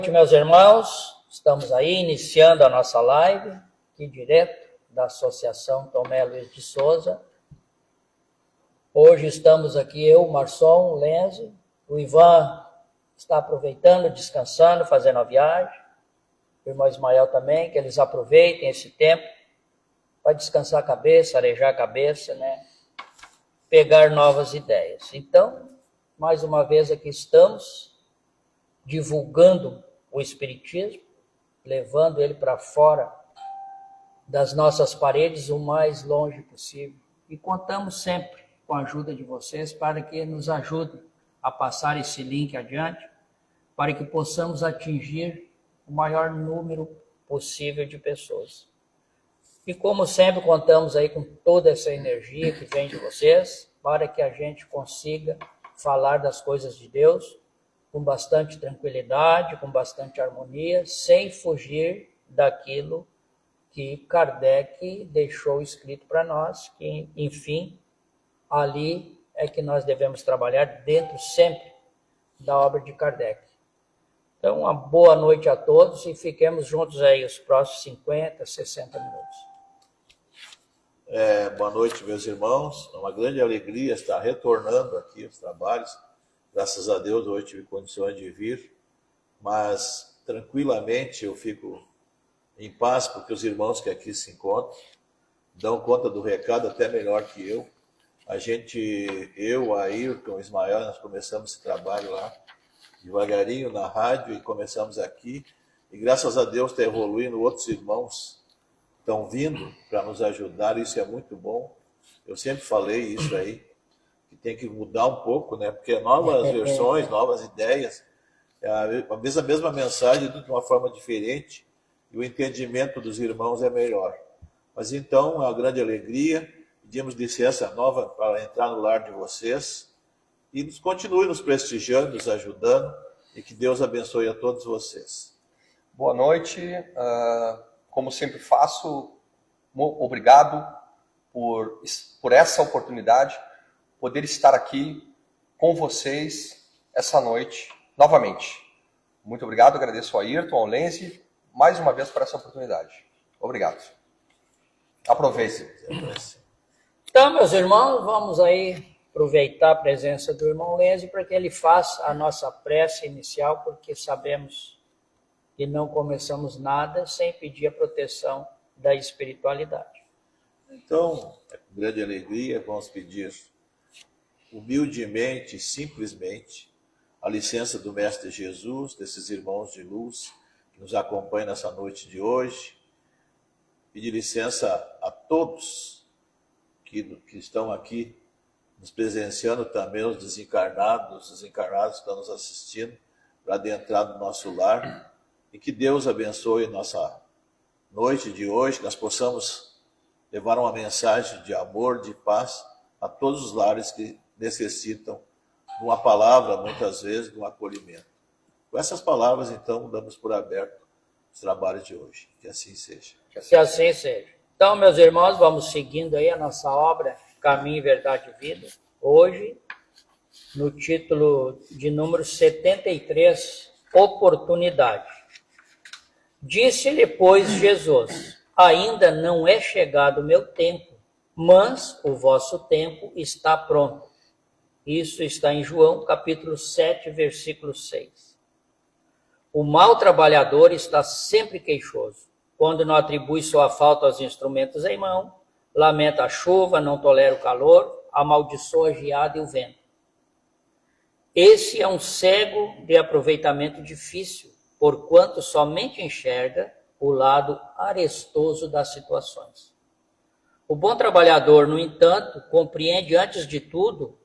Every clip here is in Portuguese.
Meus irmãos, estamos aí iniciando a nossa live, aqui direto da Associação Tomé Luiz de Souza. Hoje estamos aqui eu, Marçom, Lenze, o Ivan está aproveitando, descansando, fazendo a viagem, o irmão Ismael também, que eles aproveitem esse tempo para descansar a cabeça, arejar a cabeça, né? Pegar novas ideias. Então, mais uma vez aqui estamos, divulgando o Espiritismo, levando ele para fora das nossas paredes o mais longe possível. E contamos sempre com a ajuda de vocês para que nos ajudem a passar esse link adiante, para que possamos atingir o maior número possível de pessoas. E como sempre, contamos aí com toda essa energia que vem de vocês, para que a gente consiga falar das coisas de Deus com bastante tranquilidade, com bastante harmonia, sem fugir daquilo que Kardec deixou escrito para nós, que, enfim, ali é que nós devemos trabalhar dentro sempre da obra de Kardec. Então, uma boa noite a todos e fiquemos juntos aí os próximos 50, 60 minutos. Boa noite, meus irmãos. É uma grande alegria estar retornando aqui aos trabalhos. Graças a Deus, hoje tive condições de vir, mas tranquilamente eu fico em paz, porque os irmãos que aqui se encontram dão conta do recado até melhor que eu. Eu, Ayrton, Ismael, nós começamos esse trabalho lá devagarinho na rádio e começamos aqui. E graças a Deus está evoluindo, outros irmãos estão vindo para nos ajudar, isso é muito bom. Eu sempre falei isso aí, que tem que mudar um pouco, né? Porque novas versões, novas ideias, a mesma mensagem de uma forma diferente e o entendimento dos irmãos é melhor. Mas então, é uma grande alegria, pedimos licença nova para entrar no lar de vocês e continue nos prestigiando, nos ajudando e que Deus abençoe a todos vocês. Boa noite, como sempre faço, obrigado por essa oportunidade, poder estar aqui com vocês essa noite novamente. Muito obrigado, agradeço ao Ayrton, ao Lenze, mais uma vez por essa oportunidade. Obrigado. Aproveitem. Então, meus irmãos, vamos aí aproveitar a presença do irmão Lenze para que ele faça a nossa prece inicial, porque sabemos que não começamos nada sem pedir a proteção da espiritualidade. Então, com grande alegria, vamos pedir humildemente, simplesmente, a licença do Mestre Jesus, desses irmãos de luz que nos acompanham nessa noite de hoje. Pedir licença a todos que estão aqui nos presenciando, também os desencarnados que estão nos assistindo, para adentrar no nosso lar. E que Deus abençoe nossa noite de hoje, que nós possamos levar uma mensagem de amor, de paz a todos os lares que necessitam de uma palavra, muitas vezes, de um acolhimento. Com essas palavras, então, damos por aberto os trabalhos de hoje. Que assim seja. Que assim seja. Então, meus irmãos, vamos seguindo aí a nossa obra, Caminho, Verdade e Vida. Hoje, no título de número 73, Oportunidade. Disse-lhe, pois, Jesus: ainda não é chegado o meu tempo, mas o vosso tempo está pronto. Isso está em João, capítulo 7, versículo 6. O mau trabalhador está sempre queixoso. Quando não atribui sua falta aos instrumentos em mão, lamenta a chuva, não tolera o calor, amaldiçoa a geada e o vento. Esse é um cego de aproveitamento difícil, porquanto somente enxerga o lado arestoso das situações. O bom trabalhador, no entanto, compreende antes de tudo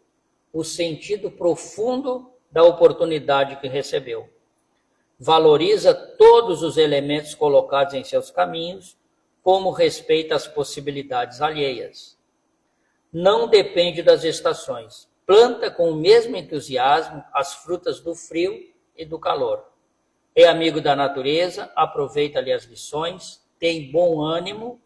o sentido profundo da oportunidade que recebeu. Valoriza todos os elementos colocados em seus caminhos, como respeita as possibilidades alheias. Não depende das estações. Planta com o mesmo entusiasmo as frutas do frio e do calor. É amigo da natureza, aproveita-lhe as lições, tem bom ânimo,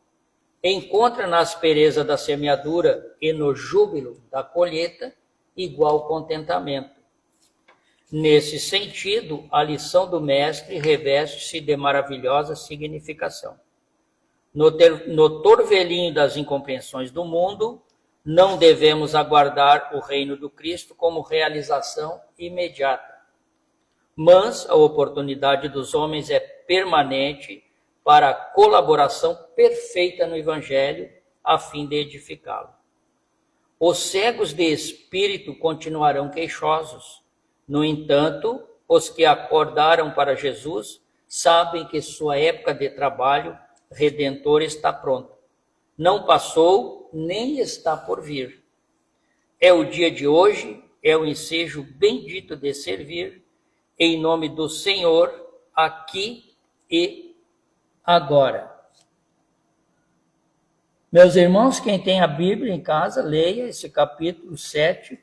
encontra na aspereza da semeadura e no júbilo da colheita igual contentamento. Nesse sentido, a lição do Mestre reveste-se de maravilhosa significação. No torvelinho das incompreensões do mundo, não devemos aguardar o reino do Cristo como realização imediata. Mas a oportunidade dos homens é permanente para a colaboração perfeita no Evangelho, a fim de edificá-lo. Os cegos de espírito continuarão queixosos. No entanto, os que acordaram para Jesus sabem que sua época de trabalho redentor está pronta. Não passou, nem está por vir. É o dia de hoje, é o ensejo bendito de servir, em nome do Senhor, aqui e agora. Meus irmãos, quem tem a Bíblia em casa, leia esse capítulo 7,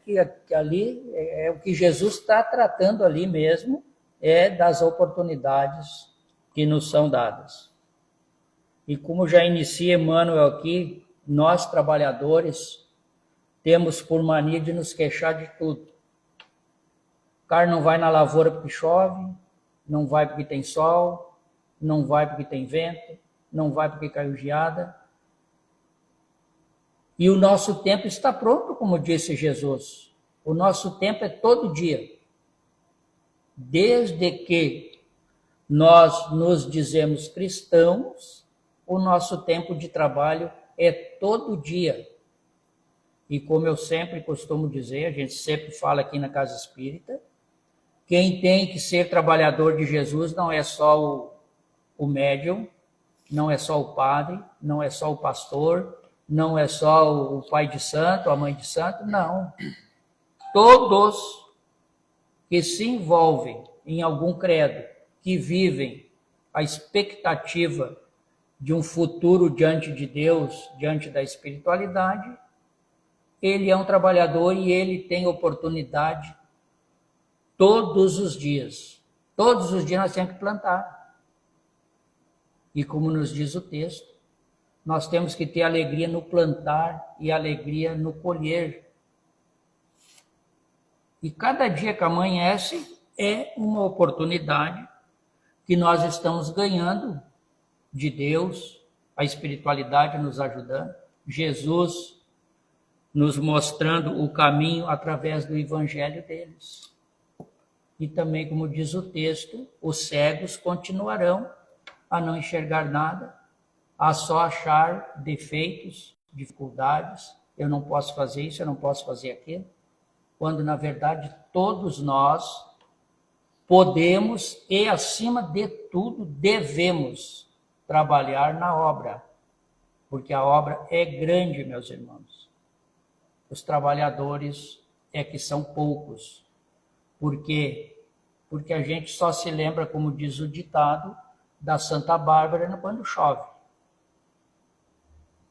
que ali é o que Jesus está tratando ali mesmo, é das oportunidades que nos são dadas. E como já inicia Emmanuel aqui, nós trabalhadores temos por mania de nos queixar de tudo. O cara não vai na lavoura porque chove, não vai porque tem sol, não vai porque tem vento, não vai porque caiu geada. E o nosso tempo está pronto, como disse Jesus. O nosso tempo é todo dia. Desde que nós nos dizemos cristãos, o nosso tempo de trabalho é todo dia. E como eu sempre costumo dizer, a gente sempre fala aqui na Casa Espírita, quem tem que ser trabalhador de Jesus não é só o médium, não é só o padre, não é só o pastor, não é só o pai de santo, a mãe de santo, não. Todos que se envolvem em algum credo, que vivem a expectativa de um futuro diante de Deus, diante da espiritualidade, ele é um trabalhador e ele tem oportunidade todos os dias. Todos os dias nós temos que plantar. E como nos diz o texto, nós temos que ter alegria no plantar e alegria no colher. E cada dia que amanhece é uma oportunidade que nós estamos ganhando de Deus, a espiritualidade nos ajudando, Jesus nos mostrando o caminho através do evangelho deles. E também, como diz o texto, os cegos continuarão a não enxergar nada, a só achar defeitos, dificuldades, eu não posso fazer isso, eu não posso fazer aquilo, quando na verdade todos nós podemos e acima de tudo devemos trabalhar na obra, porque a obra é grande, meus irmãos. Os trabalhadores é que são poucos. Por quê? Porque a gente só se lembra, como diz o ditado, da Santa Bárbara quando chove.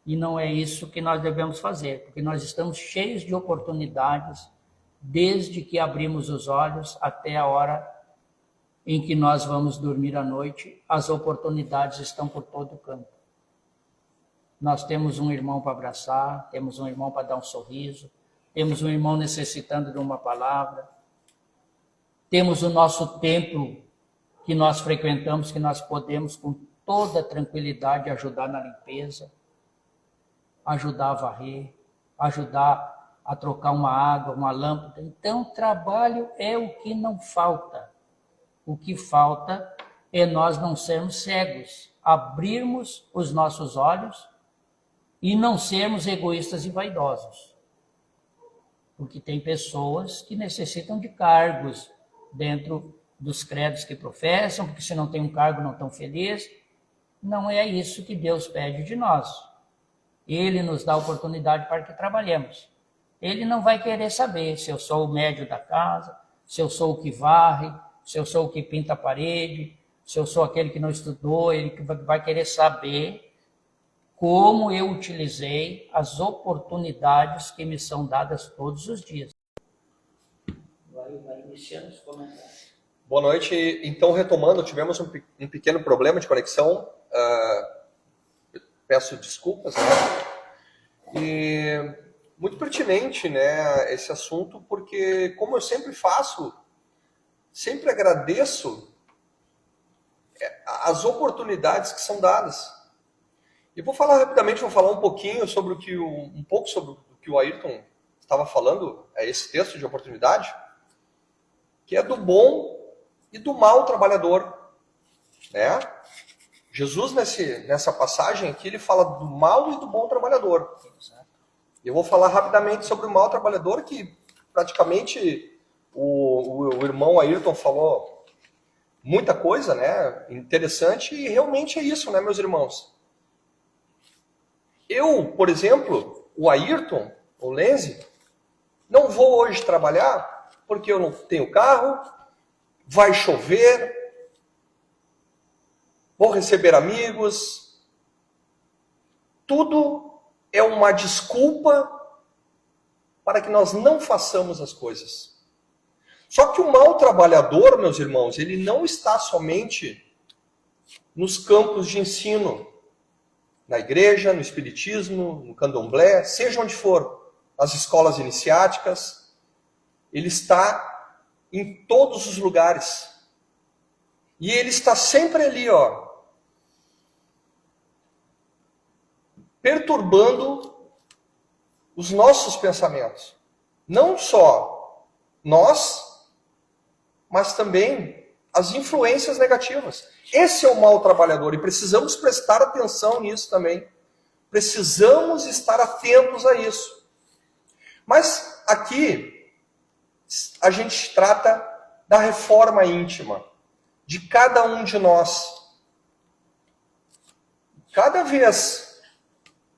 E não é isso que nós devemos fazer, porque nós estamos cheios de oportunidades desde que abrimos os olhos até a hora em que nós vamos dormir à noite. As oportunidades estão por todo canto. Nós temos um irmão para abraçar, temos um irmão para dar um sorriso, temos um irmão necessitando de uma palavra, temos o nosso templo que nós frequentamos, que nós podemos com toda tranquilidade ajudar na limpeza, ajudar a varrer, ajudar a trocar uma água, uma lâmpada. Então, trabalho é o que não falta. O que falta é nós não sermos cegos, abrirmos os nossos olhos e não sermos egoístas e vaidosos. Porque tem pessoas que necessitam de cargos dentro dos credos que professam, porque se não tem um cargo não estão felizes. Não é isso que Deus pede de nós. Ele nos dá oportunidade para que trabalhemos. Ele não vai querer saber se eu sou o médio da casa, se eu sou o que varre, se eu sou o que pinta a parede, se eu sou aquele que não estudou. Ele vai querer saber como eu utilizei as oportunidades que me são dadas todos os dias. Vai iniciando os comentários. Boa noite. Então, retomando, tivemos um pequeno problema de conexão. Peço desculpas, né? E muito pertinente, né, esse assunto, porque como eu sempre faço sempre agradeço as oportunidades que são dadas. E vou falar rapidamente, vou falar um pouquinho sobre o que o Ayrton estava falando, esse texto de oportunidade, que é do bom e do mau trabalhador, né? Jesus, nessa passagem aqui, ele fala do mau e do bom trabalhador. Eu vou falar rapidamente sobre o mau trabalhador, que praticamente o irmão Ayrton falou muita coisa, né? Interessante, e realmente é isso, né, meus irmãos? Eu, por exemplo, o Ayrton, o Lenzi, não vou hoje trabalhar porque eu não tenho carro, vai chover, vou receber amigos. Tudo é uma desculpa para que nós não façamos as coisas. Só que o mau trabalhador, meus irmãos, ele não está somente nos campos de ensino, na igreja, no espiritismo, no candomblé, seja onde for, nas escolas iniciáticas. Ele está em todos os lugares. E ele está sempre ali, ó, perturbando os nossos pensamentos. Não só nós, mas também as influências negativas. Esse é o mau trabalhador e precisamos prestar atenção nisso também. Precisamos estar atentos a isso. Mas aqui a gente trata da reforma íntima de cada um de nós. Cada vez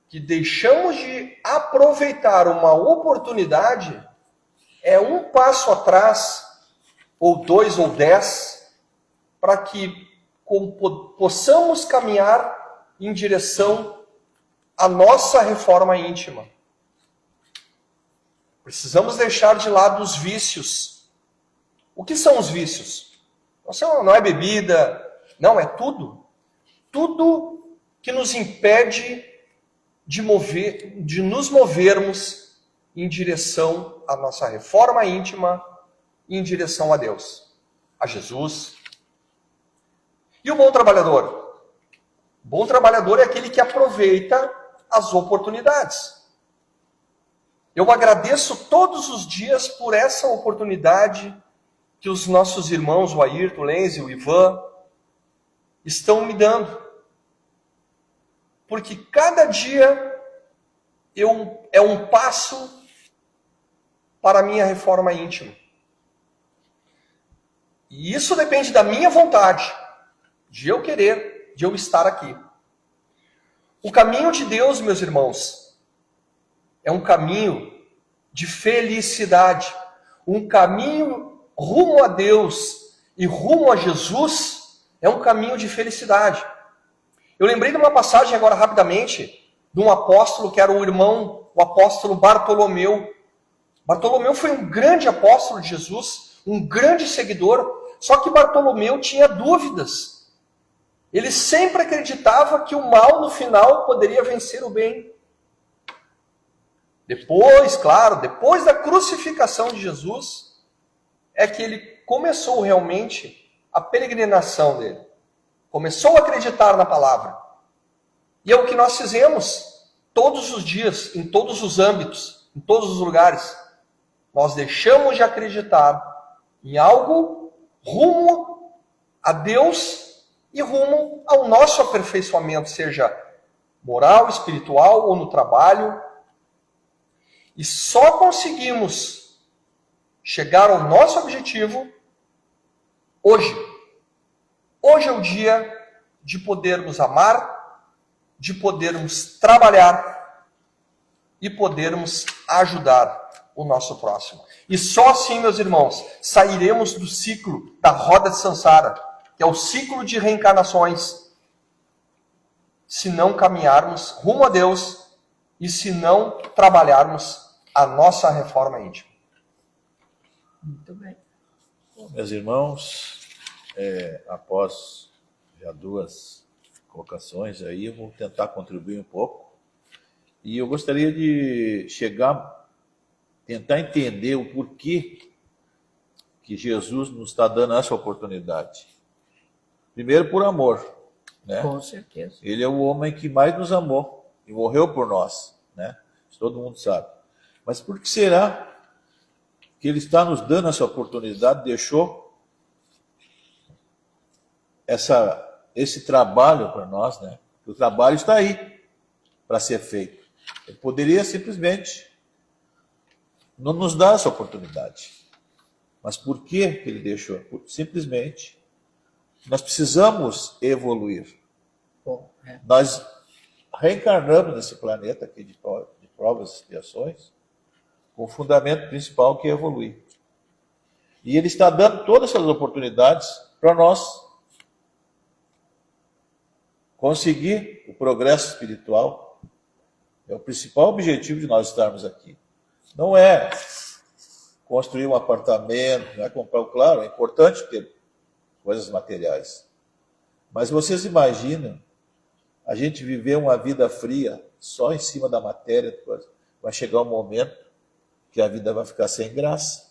que deixamos de aproveitar uma oportunidade, é um passo atrás, ou 2 ou 10, para que possamos caminhar em direção à nossa reforma íntima. Precisamos deixar de lado os vícios. O que são os vícios? Não é bebida, não, é tudo. Tudo que nos impede de nos movermos em direção à nossa reforma íntima, em direção a Deus, a Jesus. E o bom trabalhador? O bom trabalhador é aquele que aproveita as oportunidades. Eu agradeço todos os dias por essa oportunidade que os nossos irmãos, o Ayrton, o Lenzi, o Ivan, estão me dando. Porque cada dia é um passo para a minha reforma íntima. E isso depende da minha vontade, de eu querer, de eu estar aqui. O caminho de Deus, meus irmãos, é um caminho de felicidade, um caminho rumo a Deus e rumo a Jesus é um caminho de felicidade. Eu lembrei de uma passagem agora rapidamente, de um apóstolo que era o apóstolo Bartolomeu. Bartolomeu foi um grande apóstolo de Jesus, um grande seguidor, só que Bartolomeu tinha dúvidas. Ele sempre acreditava que o mal no final poderia vencer o bem. Depois, claro, depois da crucificação de Jesus, é que ele começou realmente a peregrinação dele. Começou a acreditar na palavra. E é o que nós fizemos todos os dias, em todos os âmbitos, em todos os lugares. Nós deixamos de acreditar em algo rumo a Deus e rumo ao nosso aperfeiçoamento, seja moral, espiritual ou no trabalho. E só conseguimos chegar ao nosso objetivo hoje. Hoje é o dia de podermos amar, de podermos trabalhar e podermos ajudar o nosso próximo. E só assim, meus irmãos, sairemos do ciclo da roda de Sansara, que é o ciclo de reencarnações, se não caminharmos rumo a Deus e se não trabalharmos a nossa reforma íntima. Muito bem. Bom, meus irmãos, após já 2 colocações aí, eu vou tentar contribuir um pouco. E eu gostaria de tentar entender o porquê que Jesus nos está dando essa oportunidade. Primeiro por amor, né? Com certeza. Ele é o homem que mais nos amou e morreu por nós, né? Isso todo mundo sabe. Mas por que será que ele está nos dando essa oportunidade, deixou esse trabalho para nós, né? O trabalho está aí para ser feito. Ele poderia simplesmente não nos dar essa oportunidade. Mas por que ele deixou? Simplesmente, nós precisamos evoluir. Bom, Nós reencarnamos nesse planeta aqui de provas e expiações, com o fundamento principal que é evoluir. E ele está dando todas essas oportunidades para nós conseguir o progresso espiritual. É o principal objetivo de nós estarmos aqui. Não é construir um apartamento, não é comprar, claro, é importante ter coisas materiais. Mas vocês imaginam a gente viver uma vida fria só em cima da matéria, vai chegar um momento que a vida vai ficar sem graça.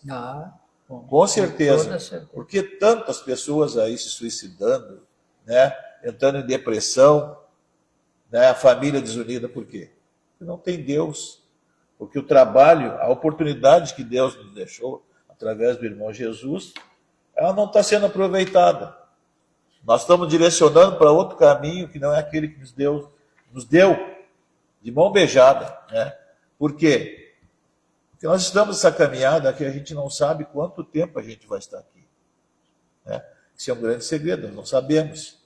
Com certeza. Porque tantas pessoas aí se suicidando, né, entrando em depressão, né, a família desunida, por quê? Porque não tem Deus. Porque o trabalho, a oportunidade que Deus nos deixou, através do irmão Jesus, ela não está sendo aproveitada. Nós estamos direcionando para outro caminho que não é aquele que nos deu de mão beijada, né? Por quê? Porque nós estamos nessa caminhada que a gente não sabe quanto tempo a gente vai estar aqui, né? Isso é um grande segredo, nós não sabemos.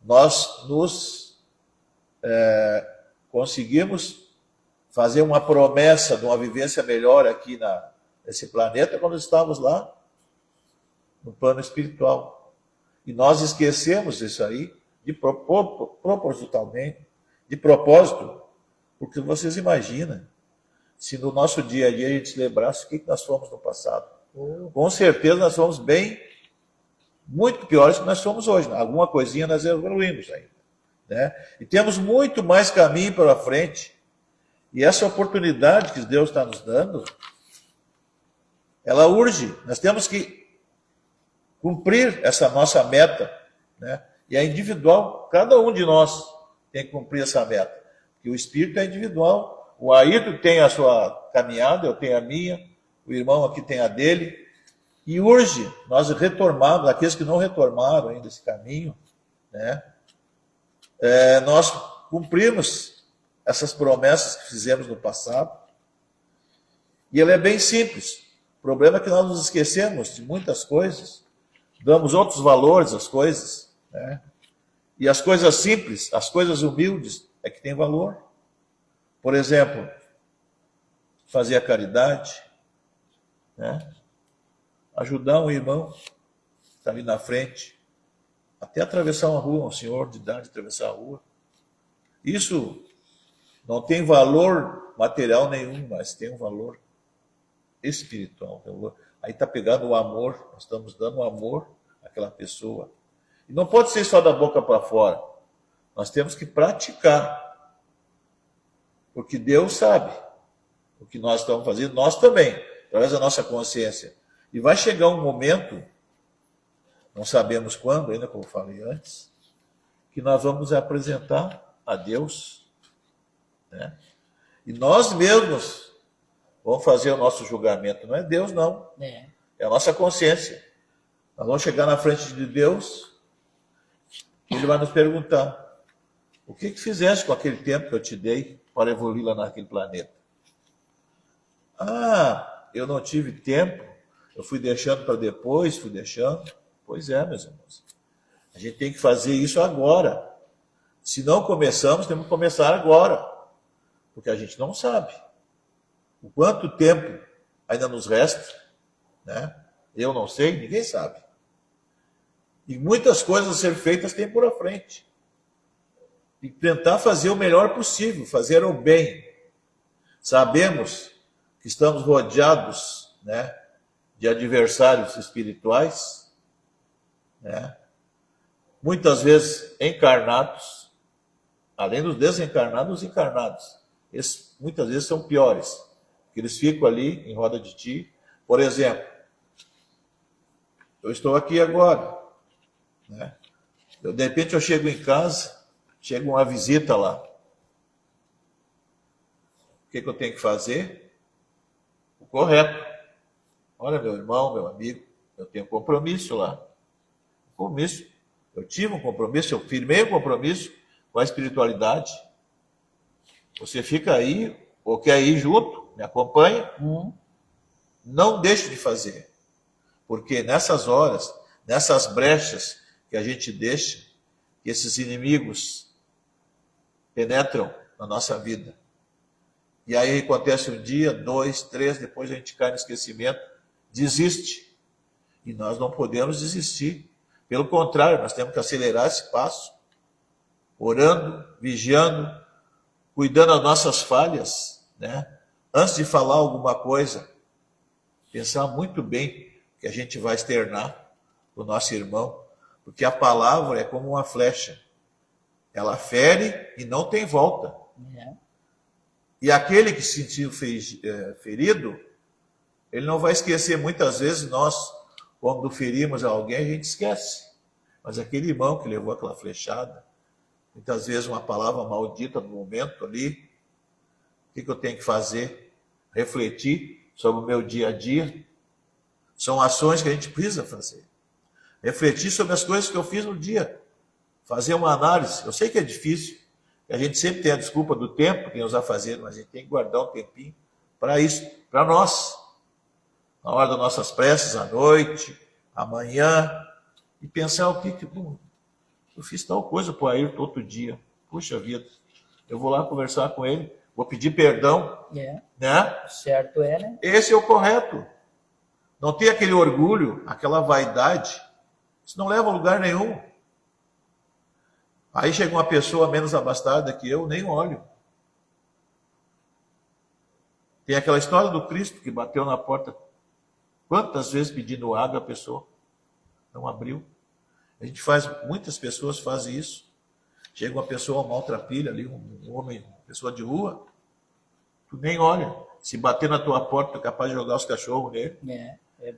Nós conseguimos fazer uma promessa de uma vivência melhor aqui nesse planeta quando estávamos lá no plano espiritual. E nós esquecemos isso aí propositalmente, de propósito, porque vocês imaginam se no nosso dia a dia a gente se lembrasse o que nós fomos no passado. Com certeza nós fomos muito piores que nós somos hoje. Alguma coisinha nós evoluímos ainda, né? E temos muito mais caminho pela frente. E essa oportunidade que Deus está nos dando, ela urge. Nós temos que cumprir essa nossa meta, né? E é individual, cada um de nós tem que cumprir essa meta. Porque o espírito é individual. O Ayrton tem a sua caminhada, eu tenho a minha, o irmão aqui tem a dele. E urge nós retornarmos, aqueles que não retornaram ainda esse caminho, né? Nós cumprimos essas promessas que fizemos no passado. E ela é bem simples. O problema é que nós nos esquecemos de muitas coisas, damos outros valores às coisas, né? E as coisas simples, as coisas humildes, é que tem valor. Por exemplo, fazer a caridade, né? Ajudar um irmão que está ali na frente, até atravessar uma rua, um senhor de idade atravessar a rua. Isso não tem valor material nenhum, mas tem um valor espiritual. Aí está pegando o amor, nós estamos dando amor àquela pessoa. E não pode ser só da boca para fora. Nós temos que praticar. Porque Deus sabe o que nós estamos fazendo, nós também, através da nossa consciência. E vai chegar um momento, não sabemos quando, ainda como eu falei antes, que nós vamos apresentar a Deus, né? E nós mesmos vamos fazer o nosso julgamento. Não é Deus, não. É a nossa consciência. Nós vamos chegar na frente de Deus e Ele vai nos perguntar: o que fizeste com aquele tempo que eu te dei para evoluir lá naquele planeta? Eu não tive tempo, eu fui deixando para depois, fui deixando. Pois é, meus irmãos. A gente tem que fazer isso agora. Se não começamos, temos que começar agora. Porque a gente não sabe o quanto tempo ainda nos resta, né? Eu não sei, ninguém sabe. E muitas coisas a ser feitas tem por à frente. E tentar fazer o melhor possível, fazer o bem. Sabemos que estamos rodeados, né, de adversários espirituais, né? Muitas vezes encarnados, além dos desencarnados, os encarnados. Esses, muitas vezes são piores, porque eles ficam ali em roda de ti. Por exemplo, eu estou aqui agora, né? De repente eu chego em casa, chega uma visita lá. O que eu tenho que fazer? O correto. Olha, meu irmão, meu amigo, eu tenho um compromisso lá. Compromisso. Eu tive um compromisso, eu firmei um compromisso com a espiritualidade. Você fica aí, ou quer ir junto, me acompanha. Não deixe de fazer. Porque nessas horas, nessas brechas que a gente deixa, que esses inimigos penetram na nossa vida. E aí acontece um dia, 2, 3, depois a gente cai no esquecimento, desiste. E nós não podemos desistir. Pelo contrário, nós temos que acelerar esse passo, orando, vigiando, cuidando das nossas falhas, né? Antes de falar alguma coisa, pensar muito bem que a gente vai externar para o nosso irmão, porque a palavra é como uma flecha. Ela fere e não tem volta. E aquele que se sentiu ferido, ele não vai esquecer. Muitas vezes nós, quando ferimos alguém, a gente esquece. Mas aquele irmão que levou aquela flechada, muitas vezes uma palavra maldita no momento ali, o que eu tenho que fazer? Refletir sobre o meu dia a dia. São ações que a gente precisa fazer. Refletir sobre as coisas que eu fiz no dia. Fazer uma análise. Eu sei que é difícil. A gente sempre tem a desculpa do tempo que nos vai fazer, mas a gente tem que guardar um tempinho para isso, para nós. Na hora das nossas preces, à noite, amanhã, e pensar o que eu fiz tal coisa para o Ayrton outro dia. Puxa vida, eu vou lá conversar com ele, vou pedir perdão, né? Certo é, né? Esse é o correto. Não ter aquele orgulho, aquela vaidade, isso não leva a lugar nenhum. Aí chega uma pessoa menos abastada que eu, nem olho. Tem aquela história do Cristo que bateu na porta. Quantas vezes pedindo água a pessoa não abriu? A gente faz, muitas pessoas fazem isso. Chega uma pessoa maltrapilha ali, um homem, uma pessoa de rua, tu nem olha. Se bater na tua porta, tu é capaz de jogar os cachorros nele.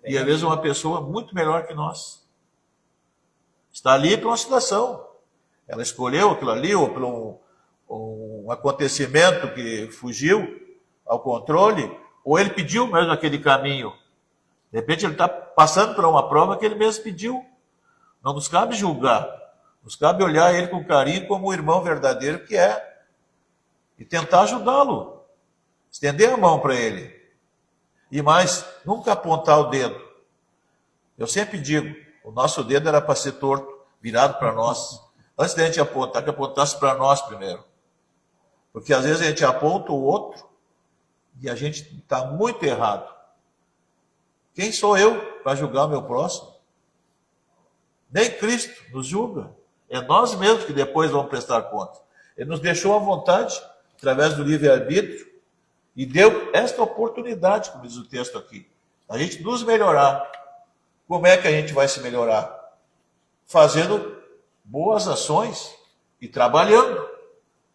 E às vezes uma pessoa muito melhor que nós. Está ali por uma situação. Ela escolheu aquilo ali, ou por um acontecimento que fugiu ao controle, ou ele pediu mesmo aquele caminho. De repente ele está passando por uma prova que ele mesmo pediu. Não nos cabe julgar. Nos cabe olhar ele com carinho como o irmão verdadeiro que é. E tentar ajudá-lo. Estender a mão para ele. E mais, nunca apontar o dedo. Eu sempre digo, o nosso dedo era para ser torto, virado para nós. Antes da gente apontar, que apontasse para nós primeiro. Porque às vezes a gente aponta o outro e a gente está muito errado. Quem sou eu para julgar o meu próximo? Nem Cristo nos julga. É nós mesmos que depois vamos prestar conta. Ele nos deixou à vontade, através do livre-arbítrio, e deu esta oportunidade, como diz o texto aqui, a gente nos melhorar. Como é que a gente vai se melhorar? Fazendo boas ações e trabalhando.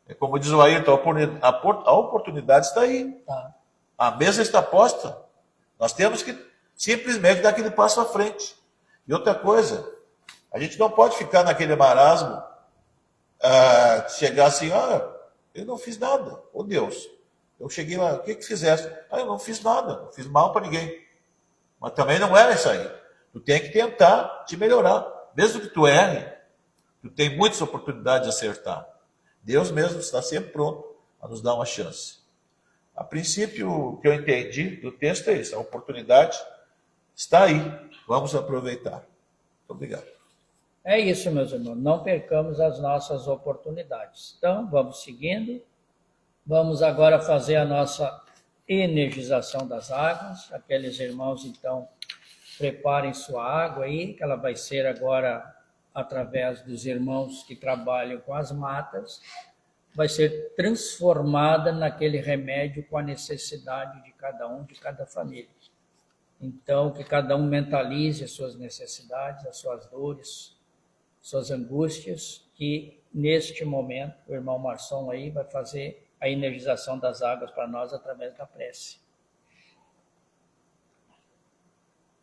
É como diz o Ayrton, a oportunidade está aí. A mesa está posta. Nós temos que simplesmente dar aquele passo à frente. E outra coisa, a gente não pode ficar naquele marasmo, chegar assim, eu não fiz nada. Ô Deus, eu cheguei lá, o que fizeste? Eu não fiz nada, não fiz mal para ninguém. Mas também não era isso aí. Tu tem que tentar te melhorar. Mesmo que tu erre, tu tem muitas oportunidades de acertar. Deus mesmo está sempre pronto a nos dar uma chance. A princípio, o que eu entendi do texto é isso. A oportunidade está aí. Vamos aproveitar. Muito obrigado. É isso, meus irmãos. Não percamos as nossas oportunidades. Então, vamos seguindo. Vamos agora fazer a nossa energização das águas. Aqueles irmãos, então, preparem sua água aí, que ela vai ser agora através dos irmãos que trabalham com as matas, vai ser transformada naquele remédio com a necessidade de cada um, de cada família. Então, que cada um mentalize as suas necessidades, as suas dores, suas angústias, que neste momento o irmão Marçom aí vai fazer a energização das águas para nós através da prece.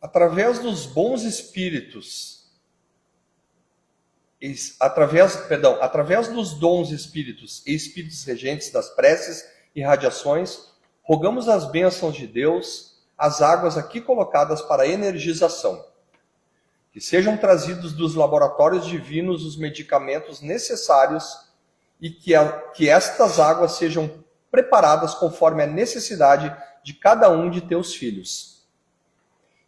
através dos bons espíritos, através dos dons espíritos e espíritos regentes das preces e radiações, rogamos as bênçãos de Deus, as águas aqui colocadas para energização. Que sejam trazidos dos laboratórios divinos os medicamentos necessários e que estas águas sejam preparadas conforme a necessidade de cada um de teus filhos.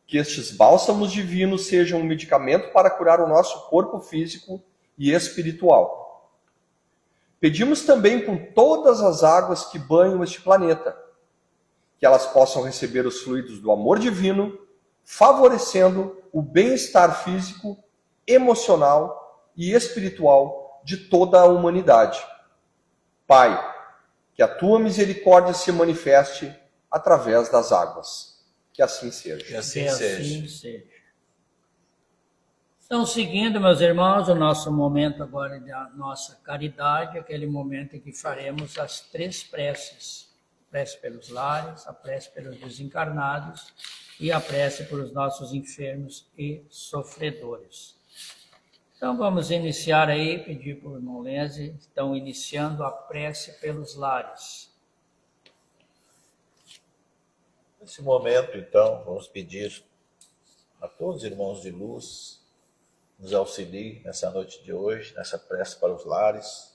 Que estes bálsamos divinos sejam um medicamento para curar o nosso corpo físico e espiritual. Pedimos também por todas as águas que banham este planeta, que elas possam receber os fluidos do amor divino, favorecendo o bem-estar físico, emocional e espiritual de toda a humanidade. Pai, que a tua misericórdia se manifeste através das águas. Que assim seja. Que assim Que seja. assim seja. Então, seguindo, meus irmãos, o nosso momento agora da nossa caridade, aquele momento em que faremos as 3 preces. A prece pelos lares, a prece pelos desencarnados e a prece pelos nossos enfermos e sofredores. Então, vamos iniciar aí, pedir para o irmão Lenze, estão iniciando a prece pelos lares. Nesse momento, então, vamos pedir a todos os irmãos de luz nos auxiliem nessa noite de hoje, nessa prece para os lares.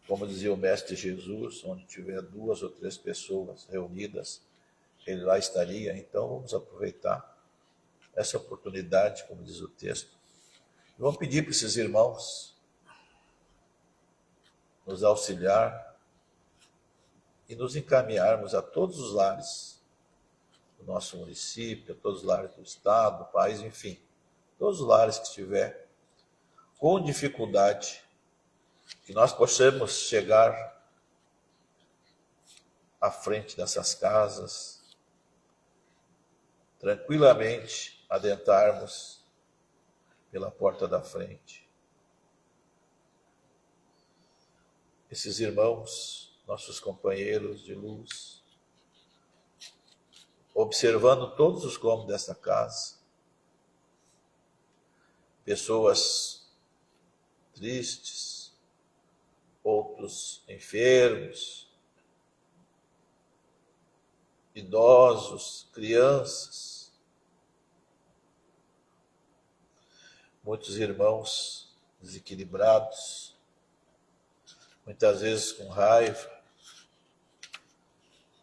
Como dizia o Mestre Jesus, onde tiver 2 ou 3 pessoas reunidas, ele lá estaria. Então vamos aproveitar essa oportunidade, como diz o texto. E vamos pedir para esses irmãos nos auxiliar e nos encaminharmos a todos os lares do nosso município, a todos os lares do estado, do país, enfim, todos os lares que estiver com dificuldade, que nós possamos chegar à frente dessas casas, tranquilamente adentrarmos pela porta da frente. Esses irmãos, nossos companheiros de luz, observando todos os cômodos desta casa, pessoas tristes, outros enfermos, idosos, crianças, muitos irmãos desequilibrados, muitas vezes com raiva,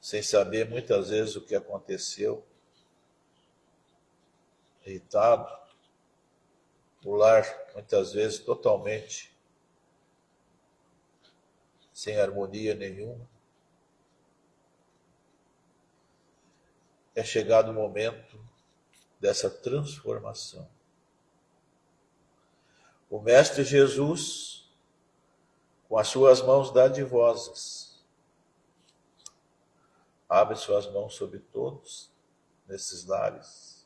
sem saber muitas vezes o que aconteceu, irritado, o lar muitas vezes totalmente sem harmonia nenhuma. É chegado o momento dessa transformação. O Mestre Jesus, com as suas mãos dadivosas, abre suas mãos sobre todos nesses lares,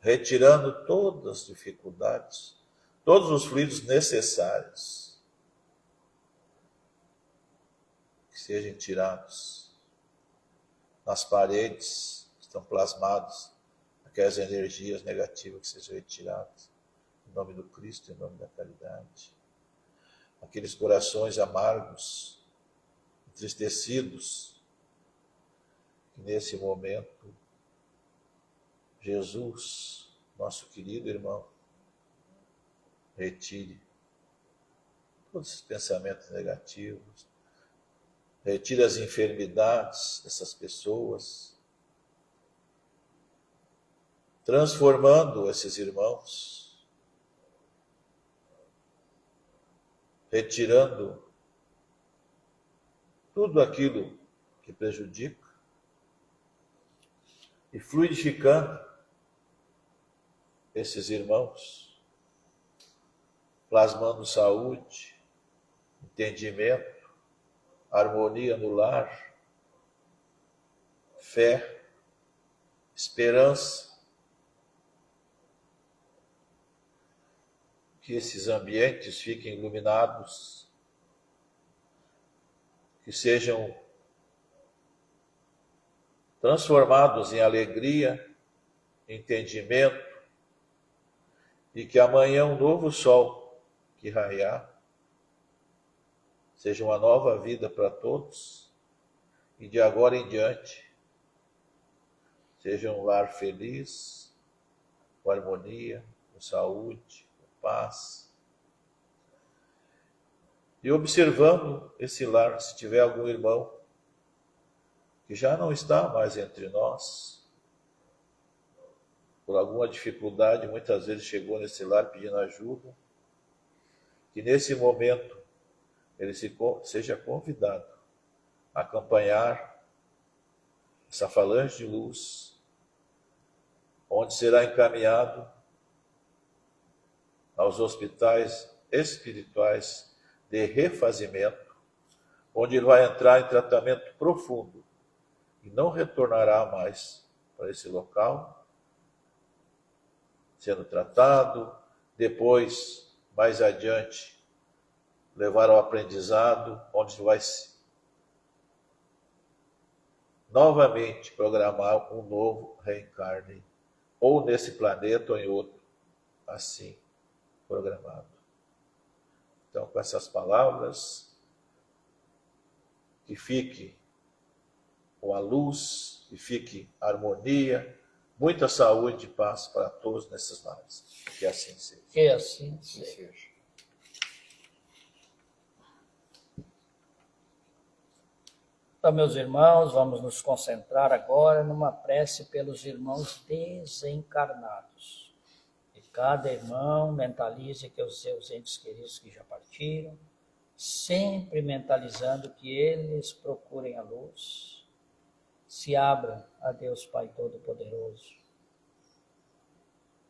retirando todas as dificuldades, todos os fluidos necessários que sejam tirados. Nas paredes estão plasmados aquelas energias negativas que sejam retiradas, em nome do Cristo, em nome da caridade. Aqueles corações amargos, entristecidos, que nesse momento Jesus, nosso querido irmão, retire todos esses pensamentos negativos, retire as enfermidades dessas pessoas, transformando esses irmãos, retirando tudo aquilo que prejudica e fluidificando esses irmãos, plasmando saúde, entendimento, harmonia no lar, fé, esperança. Que esses ambientes fiquem iluminados, que sejam transformados em alegria, entendimento, e que amanhã um novo sol que raiar seja uma nova vida para todos, e de agora em diante seja um lar feliz, com harmonia, com saúde, com paz. E observando esse lar, se tiver algum irmão que já não está mais entre nós, por alguma dificuldade, muitas vezes chegou nesse lar pedindo ajuda, que nesse momento ele seja convidado a acompanhar essa falange de luz, onde será encaminhado aos hospitais espirituais de refazimento, onde ele vai entrar em tratamento profundo e não retornará mais para esse local, sendo tratado, depois, mais adiante, levar ao aprendizado, onde vai novamente programar um novo reencarne, ou nesse planeta ou em outro, assim programado. Então, com essas palavras, que fique com a luz, que fique a harmonia, muita saúde e paz para todos nesses lares. Que assim seja. Que assim seja. Então, meus irmãos, vamos nos concentrar agora numa prece pelos irmãos desencarnados. E cada irmão mentalize que os seus entes queridos que já partiram, sempre mentalizando que eles procurem a luz, se abram a Deus Pai Todo-Poderoso.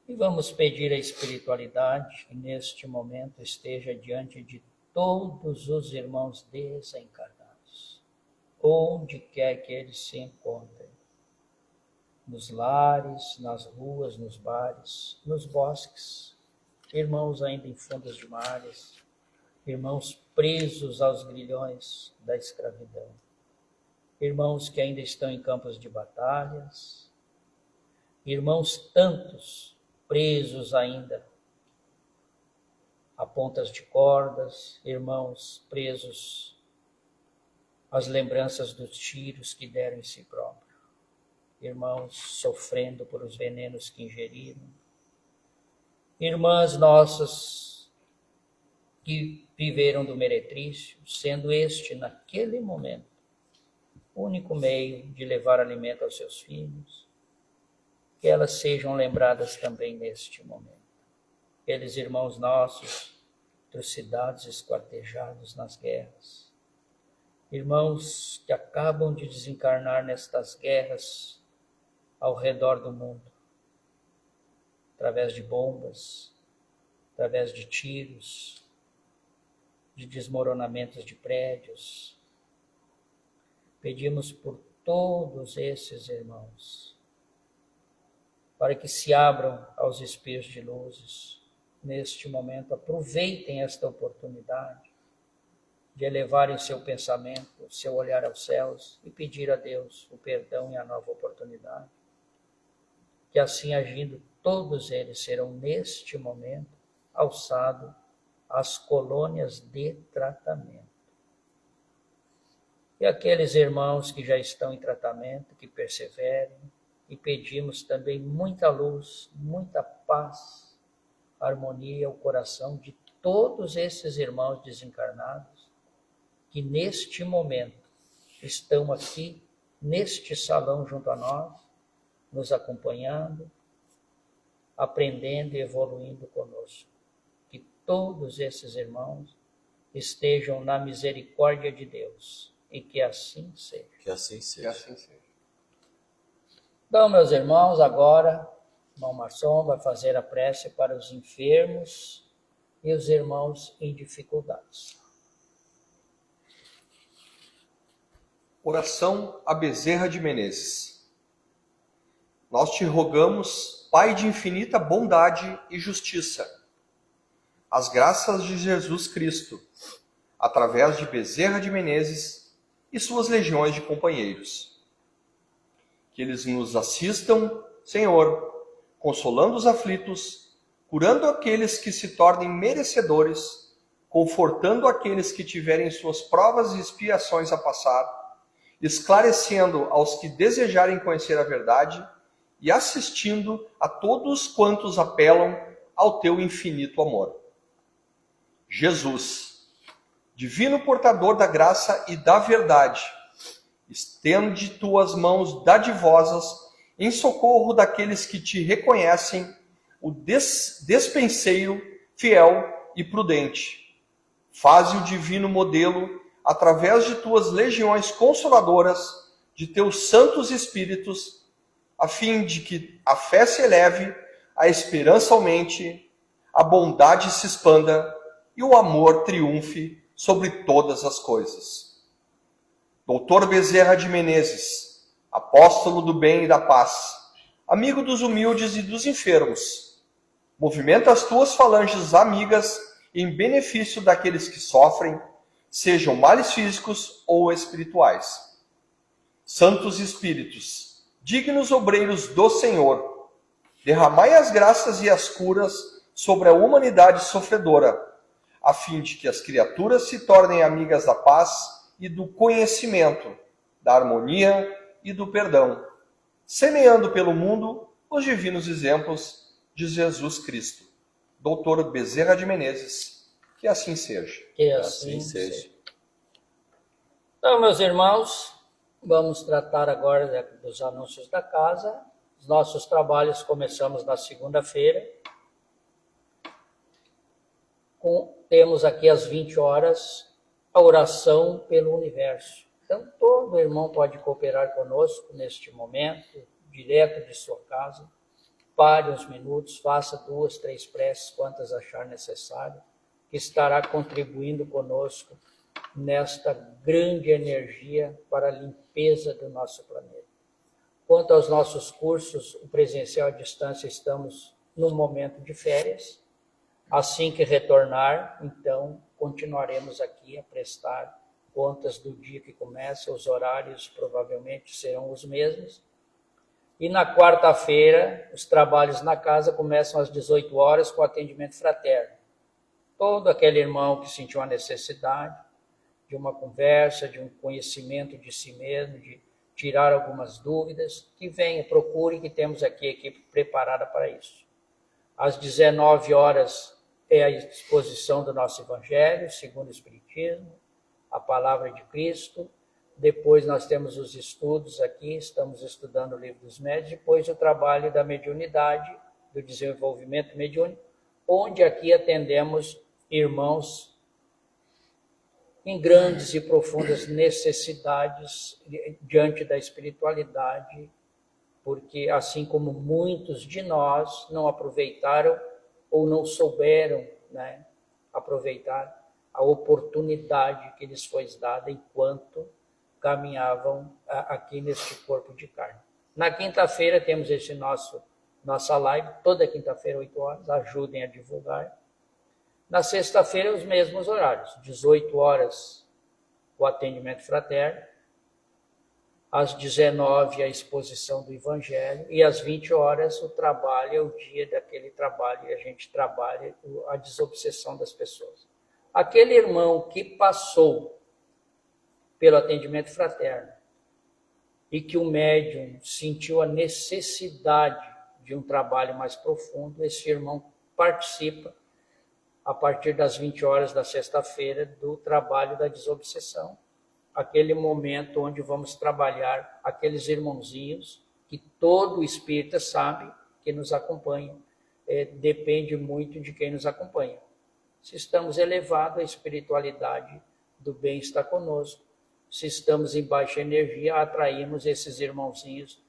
E vamos pedir à espiritualidade que neste momento esteja diante de todos os irmãos desencarnados, onde quer que eles se encontrem, nos lares, nas ruas, nos bares, nos bosques, irmãos ainda em fundos de mares, irmãos presos aos grilhões da escravidão, irmãos que ainda estão em campos de batalhas, irmãos tantos presos ainda a pontas de cordas, irmãos presos às lembranças dos tiros que deram em si próprios, irmãos sofrendo por os venenos que ingeriram, irmãs nossas que viveram do meretrício, sendo este, naquele momento, o único meio de levar alimento aos seus filhos, que elas sejam lembradas também neste momento. Aqueles irmãos nossos, trucidados, esquartejados nas guerras, irmãos que acabam de desencarnar nestas guerras ao redor do mundo, através de bombas, através de tiros, de desmoronamentos de prédios. Pedimos por todos esses irmãos, para que se abram aos espíritos de luzes. Neste momento, aproveitem esta oportunidade de elevarem seu pensamento, seu olhar aos céus e pedir a Deus o perdão e a nova oportunidade. Que assim agindo, todos eles serão neste momento alçados às colônias de tratamento. E aqueles irmãos que já estão em tratamento, que perseverem, e pedimos também muita luz, muita paz, harmonia ao coração de todos esses irmãos desencarnados, que neste momento estão aqui, neste salão junto a nós, nos acompanhando, aprendendo e evoluindo conosco. Que todos esses irmãos estejam na misericórdia de Deus e que assim seja. Que assim seja. Que assim seja. Então, meus irmãos, agora, o irmão Marçom vai fazer a prece para os enfermos e os irmãos em dificuldades. Oração a Bezerra de Menezes. Nós te rogamos, Pai de infinita bondade e justiça, as graças de Jesus Cristo, através de Bezerra de Menezes e suas legiões de companheiros, Que eles nos assistam, Senhor, consolando os aflitos, curando aqueles que se tornem merecedores, confortando aqueles que tiverem suas provas e expiações a passar, esclarecendo aos que desejarem conhecer a verdade e assistindo a todos quantos apelam ao teu infinito amor. Jesus, divino portador da graça e da verdade, estende tuas mãos dadivosas em socorro daqueles que te reconhecem, o despenseiro, fiel e prudente. Faze o divino modelo, através de tuas legiões consoladoras, de teus santos espíritos, a fim de que a fé se eleve, a esperança aumente, a bondade se expanda e o amor triunfe sobre todas as coisas. Doutor Bezerra de Menezes, apóstolo do bem e da paz, amigo dos humildes e dos enfermos, movimenta as tuas falanges amigas em benefício daqueles que sofrem, sejam males físicos ou espirituais. Santos Espíritos, dignos obreiros do Senhor, derramai as graças e as curas sobre a humanidade sofredora, a fim de que as criaturas se tornem amigas da paz e do conhecimento, da harmonia e do perdão, semeando pelo mundo os divinos exemplos de Jesus Cristo. Doutor Bezerra de Menezes, que assim seja. Que assim seja. Então, meus irmãos, vamos tratar agora dos anúncios da casa. Os nossos trabalhos começamos na segunda-feira. Temos aqui às 20 horas a oração pelo universo. Então, todo irmão pode cooperar conosco neste momento, direto de sua casa. Pare uns minutos, faça 2, 3 preces, quantas achar necessário, que estará contribuindo conosco nesta grande energia para a limpeza do nosso planeta. Quanto aos nossos cursos, o presencial à distância, estamos num momento de férias. Assim que retornar, então, continuaremos aqui a prestar contas do dia que começa, os horários provavelmente serão os mesmos. E na quarta-feira, os trabalhos na casa começam às 18 horas com atendimento fraterno. Todo aquele irmão que sentiu a necessidade de uma conversa, de um conhecimento de si mesmo, de tirar algumas dúvidas, que venha, procure, que temos aqui a equipe preparada para isso. Às 19 horas é a exposição do nosso Evangelho, segundo o Espiritismo, a Palavra de Cristo. Depois nós temos os estudos aqui, estamos estudando o Livro dos Médiuns, depois o trabalho da mediunidade, do desenvolvimento mediúnico, onde aqui atendemos irmãos em grandes e profundas necessidades diante da espiritualidade, porque assim como muitos de nós não aproveitaram ou não souberam, né, aproveitar a oportunidade que lhes foi dada enquanto caminhavam aqui neste corpo de carne. Na quinta-feira temos esse nossa live, toda quinta-feira, 8 horas, ajudem a divulgar. Na sexta-feira, os mesmos horários, 18 horas, o atendimento fraterno, às 19 a exposição do Evangelho, e às 20 horas o trabalho, é o dia daquele trabalho, e a gente trabalha a desobsessão das pessoas. Aquele irmão que passou pelo atendimento fraterno e que o médium sentiu a necessidade de um trabalho mais profundo, esse irmão participa a partir das 20 horas da sexta-feira do trabalho da desobsessão, aquele momento onde vamos trabalhar aqueles irmãozinhos que todo espírita sabe que nos acompanham. Depende muito de quem nos acompanha. Se estamos elevados, a espiritualidade do bem está conosco. Se estamos em baixa energia, atraímos esses irmãozinhos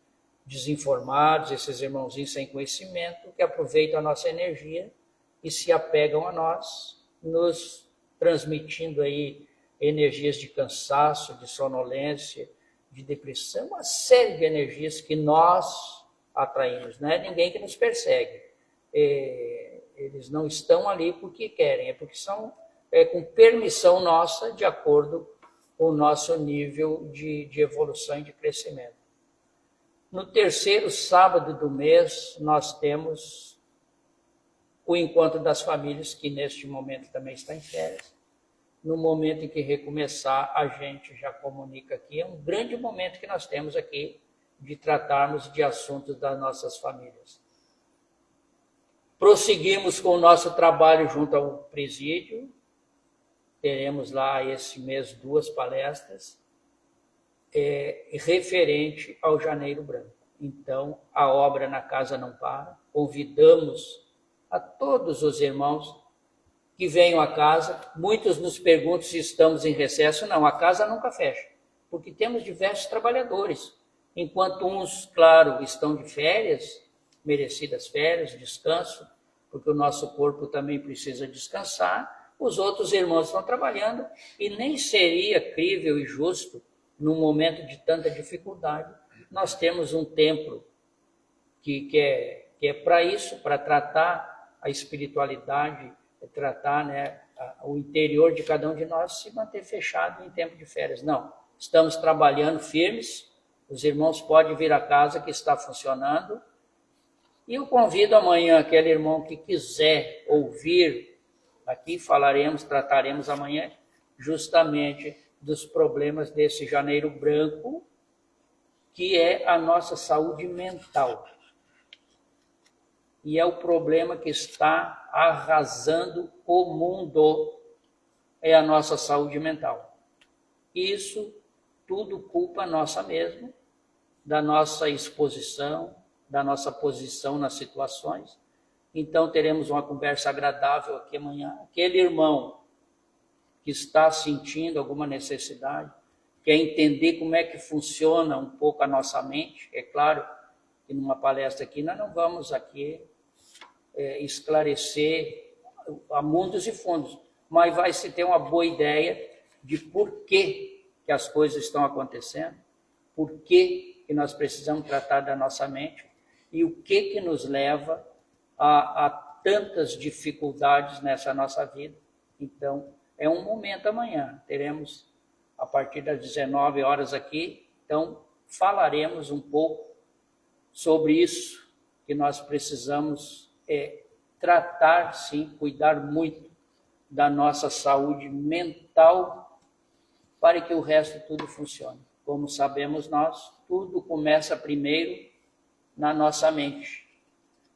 desinformados, esses irmãozinhos sem conhecimento, que aproveitam a nossa energia e se apegam a nós, nos transmitindo aí energias de cansaço, de sonolência, de depressão, uma série de energias que nós atraímos. Não é ninguém que nos persegue. Eles não estão ali porque querem, é porque são com permissão nossa, de acordo com o nosso nível de evolução e de crescimento. No terceiro sábado do mês, nós temos o encontro das famílias, que neste momento também está em férias. No momento em que recomeçar, a gente já comunica aqui. É um grande momento que nós temos aqui de tratarmos de assuntos das nossas famílias. Prosseguimos com o nosso trabalho junto ao presídio. Teremos lá esse mês 2 palestras referente ao Janeiro Branco. Então, a obra na casa não para. Convidamos a todos os irmãos que venham à casa. Muitos nos perguntam se estamos em recesso. Não, a casa nunca fecha, porque temos diversos trabalhadores. Enquanto uns, claro, estão de férias, merecidas férias, descanso, porque o nosso corpo também precisa descansar, os outros irmãos estão trabalhando, e nem seria crível e justo, num momento de tanta dificuldade, nós temos um templo que é para isso, para tratar a espiritualidade, tratar, né, o interior de cada um de nós, se manter fechado em tempo de férias. Não, estamos trabalhando firmes, os irmãos podem vir à casa que está funcionando, e eu convido amanhã aquele irmão que quiser ouvir, aqui trataremos amanhã justamente dos problemas desse Janeiro Branco, que é a nossa saúde mental. E é o problema que está arrasando o mundo, é a nossa saúde mental. Isso tudo culpa nossa mesmo, da nossa exposição, da nossa posição nas situações. Então teremos uma conversa agradável aqui amanhã. Aquele irmão que está sentindo alguma necessidade, quer entender como é que funciona um pouco a nossa mente. É claro que numa palestra aqui nós não vamos aqui esclarecer a mundos e fundos, mas vai se ter uma boa ideia de por que as coisas estão acontecendo, por que nós precisamos tratar da nossa mente e o que nos leva a tantas dificuldades nessa nossa vida. Então, é um momento amanhã, teremos a partir das 19 horas aqui, então falaremos um pouco sobre isso, que nós precisamos tratar, sim, cuidar muito da nossa saúde mental para que o resto tudo funcione. Como sabemos nós, tudo começa primeiro na nossa mente.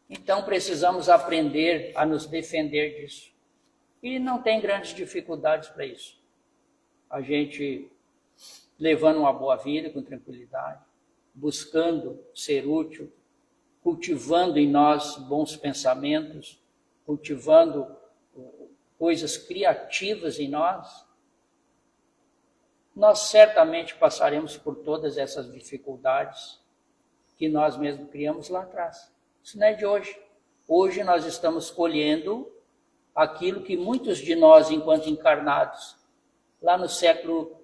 Então precisamos aprender a nos defender disso. E não tem grandes dificuldades para isso. A gente levando uma boa vida com tranquilidade, buscando ser útil, cultivando em nós bons pensamentos, cultivando coisas criativas em nós, nós certamente passaremos por todas essas dificuldades que nós mesmos criamos lá atrás. Isso não é de hoje. Hoje nós estamos colhendo aquilo que muitos de nós, enquanto encarnados, lá no século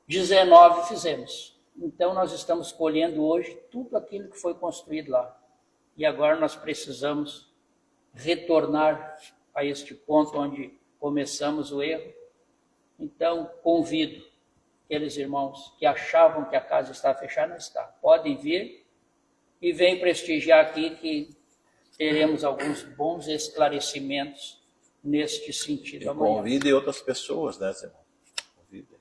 XIX fizemos. Então nós estamos colhendo hoje tudo aquilo que foi construído lá. E agora nós precisamos retornar a este ponto onde começamos o erro. Então convido aqueles irmãos que achavam que a casa está fechada, não está. Podem vir e vem prestigiar aqui que teremos alguns bons esclarecimentos neste sentido. E convidem outras pessoas, né, irmão? Convidem.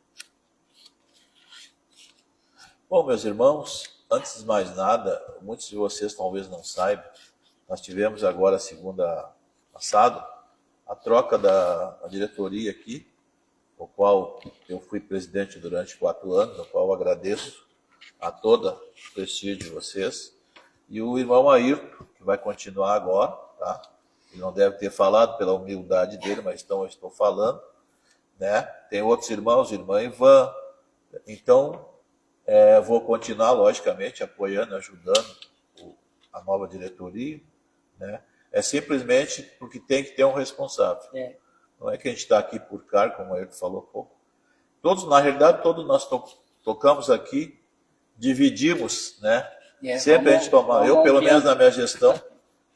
Bom, meus irmãos, antes de mais nada, muitos de vocês talvez não saibam, nós tivemos agora, segunda passada, a troca da diretoria aqui, o qual eu fui presidente durante 4 anos, o qual eu agradeço a todo o prestígio de vocês. E o irmão Ayrton, que vai continuar agora, tá? Ele não deve ter falado pela humildade dele, mas então eu estou falando, né? Tem outros irmãos, irmã Ivan. Então, vou continuar, logicamente, apoiando, ajudando a nova diretoria, né? É simplesmente porque tem que ter um responsável. Não é que a gente está aqui por cargo, como o Ayrton falou pouco. Todos, na realidade, todos nós tocamos aqui, dividimos, né? Sempre a gente tomava, eu pelo menos na minha gestão,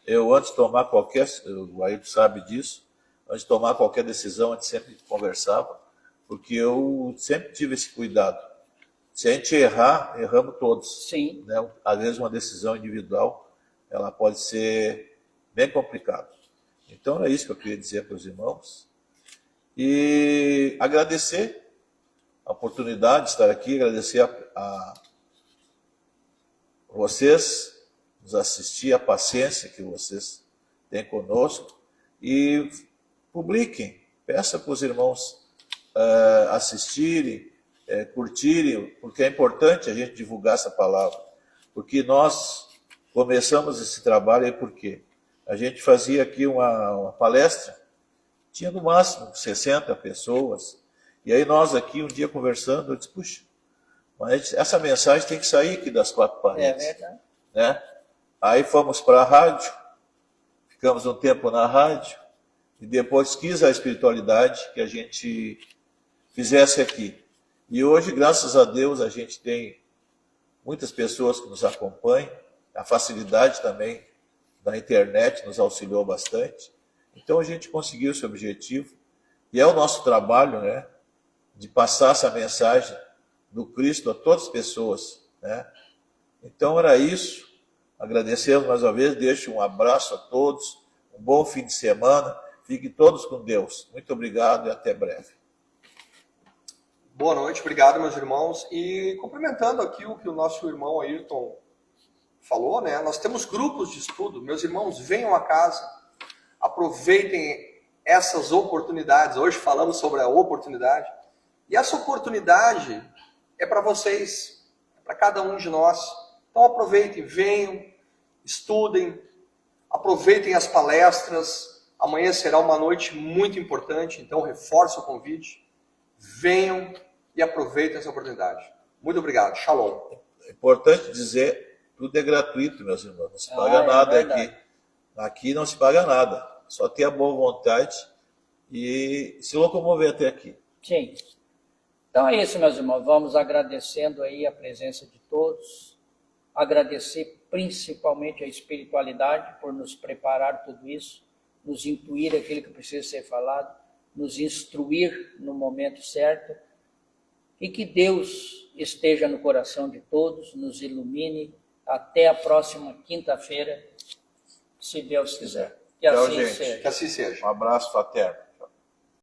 eu antes de tomar qualquer, o Ayrton sabe disso, antes de tomar qualquer decisão, a gente sempre conversava, porque eu sempre tive esse cuidado Se a gente errar, erramos todos. Sim. Né? Às vezes uma decisão individual, ela pode ser bem complicada. Então é isso que eu queria dizer para os irmãos. E agradecer a oportunidade de estar aqui, agradecer a vocês, nos assistir, a paciência que vocês têm conosco. E publiquem, peça para os irmãos assistirem, curtirem, porque é importante a gente divulgar essa palavra. Porque nós começamos esse trabalho aí porque a gente fazia aqui uma palestra, tinha no máximo 60 pessoas, e aí nós aqui um dia conversando, eu disse, puxa, mas essa mensagem tem que sair aqui das quatro paredes. É verdade. Né? Aí fomos para a rádio, ficamos um tempo na rádio, e depois quis a espiritualidade que a gente fizesse aqui. E hoje, graças a Deus, a gente tem muitas pessoas que nos acompanham, a facilidade também da internet nos auxiliou bastante. Então a gente conseguiu esse objetivo, e é o nosso trabalho, né, de passar essa mensagem do Cristo a todas as pessoas, né? Então era isso, agradecemos mais uma vez, deixo um abraço a todos, um bom fim de semana, fiquem todos com Deus. Muito obrigado e até breve. Boa noite, obrigado, meus irmãos. E complementando aqui o que o nosso irmão Ayrton falou, né? Nós temos grupos de estudo. Meus irmãos, venham a casa, aproveitem essas oportunidades. Hoje falamos sobre a oportunidade. E essa oportunidade é para vocês, é para cada um de nós. Então aproveitem, venham, estudem, aproveitem as palestras. Amanhã será uma noite muito importante, então reforço o convite. Venham e aproveitem essa oportunidade. Muito obrigado. Shalom. É importante dizer, tudo é gratuito, meus irmãos. Não se paga nada aqui. Aqui não se paga nada. Só ter a boa vontade e se locomover até aqui. Sim. Então é isso, meus irmãos. Vamos agradecendo aí a presença de todos. Agradecer principalmente a espiritualidade por nos preparar tudo isso, nos intuir aquilo que precisa ser falado, nos instruir no momento certo, e que Deus esteja no coração de todos, nos ilumine. Até a próxima quinta-feira, se Deus quiser. Que Tchau, assim gente. seja. Que assim seja. Um abraço fraterno.